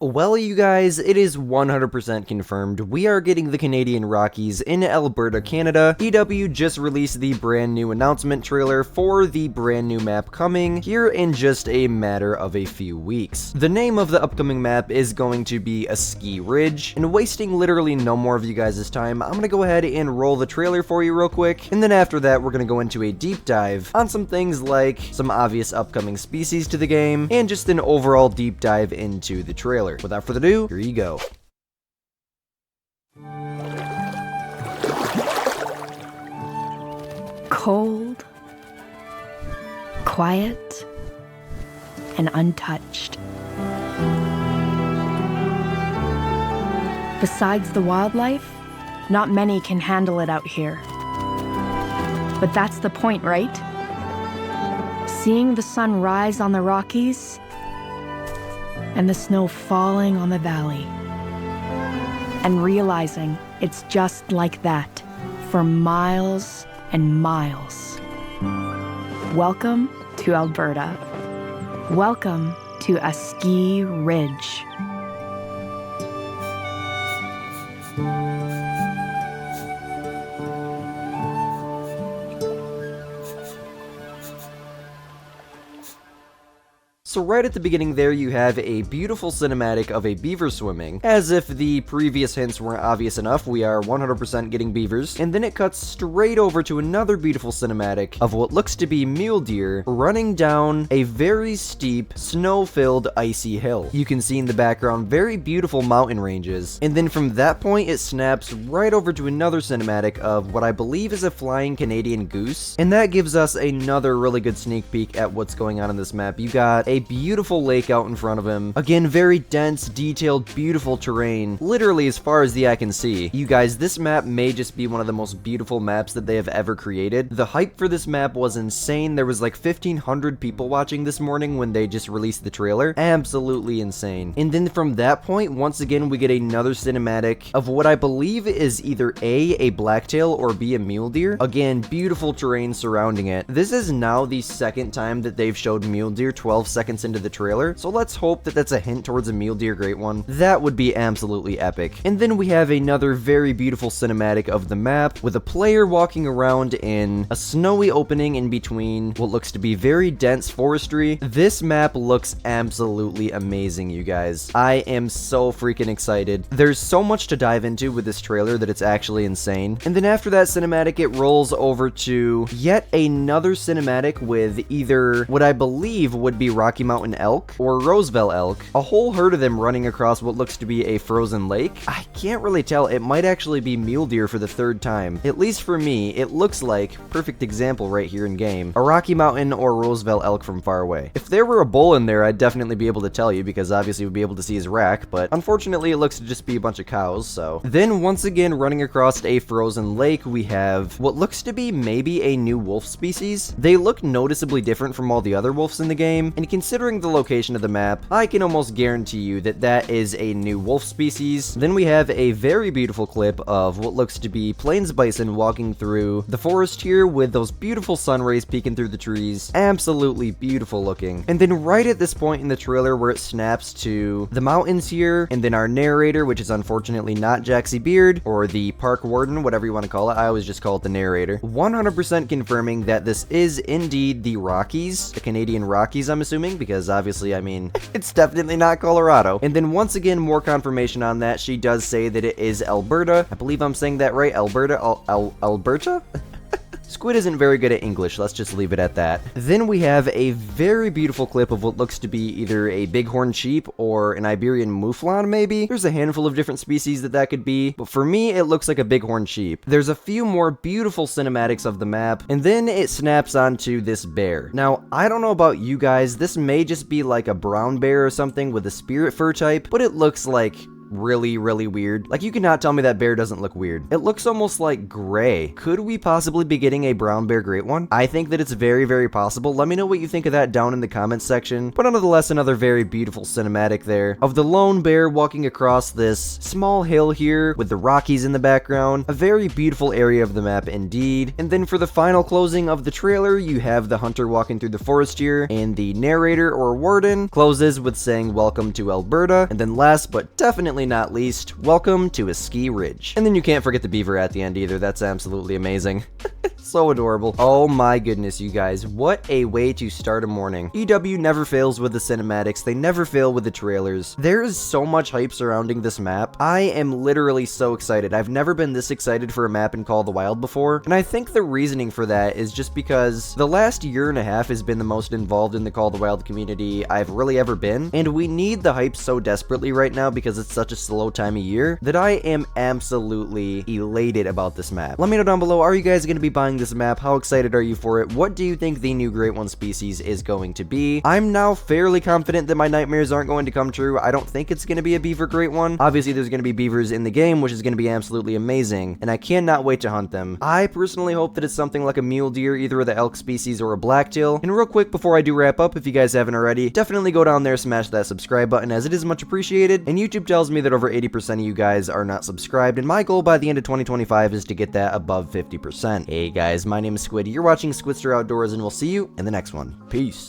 Well, you guys, it is 100% confirmed. We are getting the Canadian Rockies in Alberta, Canada. COTW just released the brand new announcement trailer for the brand new map coming here in just a matter of a few weeks. The name of the upcoming map is going to be a ski ridge, and wasting literally no more of you guys' time, I'm gonna go ahead and roll the trailer for you real quick, and then after that, we're gonna go into a deep dive on some things like some obvious upcoming species to the game, and just an overall deep dive into the trailer. Without further ado, here you go. Cold, quiet, and untouched. Besides the wildlife, not many can handle it out here. But that's the point, right? Seeing the sun rise on the Rockies and the snow falling on the valley, and realizing it's just like that for miles and miles. Welcome to Alberta. Welcome to a ski ridge. So right at the beginning there, you have a beautiful cinematic of a beaver swimming. As if the previous hints weren't obvious enough, we are 100% getting beavers. And then it cuts straight over to another beautiful cinematic of what looks to be mule deer running down a very steep, snow-filled, icy hill. You can see in the background very beautiful mountain ranges. And then from that point, it snaps right over to another cinematic of what I believe is a flying Canadian goose. And that gives us another really good sneak peek at what's going on in this map. You got a beautiful lake out in front of him. Again, very dense, detailed, beautiful terrain, literally as far as the eye can see. You guys, this map may just be one of the most beautiful maps that they have ever created. The hype for this map was insane. There was like 1,500 people watching this morning when they just released the trailer. Absolutely insane. And then from that point, once again, we get another cinematic of what I believe is either A blacktail, or B, a mule deer. Again, beautiful terrain surrounding it. This is now the second time that they've showed mule deer 12 seconds into the trailer, so let's hope that that's a hint towards a mule deer great one. That would be absolutely epic. And then we have another very beautiful cinematic of the map with a player walking around in a snowy opening in between what looks to be very dense forestry. This map looks absolutely amazing, you guys. I am so freaking excited. There's so much to dive into with this trailer that it's actually insane. And then after that cinematic, it rolls over to yet another cinematic with either what I believe would be Rocky Mountain elk or Roosevelt elk, a whole herd of them running across what looks to be a frozen lake. I can't really tell. It might actually be mule deer for the third time. At least for me, it looks like, perfect example right here in game, a Rocky Mountain or Roosevelt elk from far away. If there were a bull in there, I'd definitely be able to tell you, because obviously we'd be able to see his rack, but unfortunately it looks to just be a bunch of cows, so. Then once again, running across a frozen lake, we have what looks to be maybe a new wolf species. They look noticeably different from all the other wolves in the game, and considering the location of the map, I can almost guarantee you that that is a new wolf species. Then we have a very beautiful clip of what looks to be plains bison walking through the forest here with those beautiful sun rays peeking through the trees. Absolutely beautiful looking. And then right at this point in the trailer where it snaps to the mountains here, and then our narrator, which is unfortunately not Jaxie Beard, or the park warden, whatever you want to call it. I always just call it the narrator. 100% confirming that this is indeed the Rockies, the Canadian Rockies, I'm assuming, because obviously, I mean, it's definitely not Colorado. And then once again, more confirmation on that. She does say that it is Alberta. I believe I'm saying that right. Alberta? Alberta? Squid isn't very good at English, let's just leave it at that. Then we have a very beautiful clip of what looks to be either a bighorn sheep or an Iberian mouflon, maybe? There's a handful of different species that could be, but for me, it looks like a bighorn sheep. There's a few more beautiful cinematics of the map, and then it snaps onto this bear. Now, I don't know about you guys, this may just be like a brown bear or something with a spirit fur type, but it looks like really, really weird? Like, you cannot tell me that bear doesn't look weird. It looks almost like gray. Could we possibly be getting a brown bear great one? I think that it's very, very possible. Let me know what you think of that down in the comments section. But nonetheless, another very beautiful cinematic there of the lone bear walking across this small hill here with the Rockies in the background. A very beautiful area of the map indeed. And then for the final closing of the trailer, you have the hunter walking through the forest here, and the narrator or warden closes with saying welcome to Alberta, and then last but definitely not least, welcome to a ski ridge. And then you can't forget the beaver at the end either. That's absolutely amazing. So adorable. Oh my goodness, you guys. What a way to start a morning. EW never fails with the cinematics. They never fail with the trailers. There is so much hype surrounding this map. I am literally so excited. I've never been this excited for a map in Call of the Wild before. And I think the reasoning for that is just because the last year and a half has been the most involved in the Call of the Wild community I've really ever been. And we need the hype so desperately right now because it's such a slow time of year that I am absolutely elated about this map. Let me know down below, are you guys going to be buying this map? How excited are you for it? What do you think the new Great One species is going to be? I'm now fairly confident that my nightmares aren't going to come true. I don't think it's going to be a beaver Great One. Obviously, there's going to be beavers in the game, which is going to be absolutely amazing, and I cannot wait to hunt them. I personally hope that it's something like a mule deer, either of the elk species or a blacktail. And real quick, before I do wrap up, if you guys haven't already, definitely go down there, smash that subscribe button, as it is much appreciated, and YouTube tells me that over 80% of you guys are not subscribed, and my goal by the end of 2025 is to get that above 50%. Hey guys, my name is Squid, you're watching Squidster Outdoors, and we'll see you in the next one. Peace.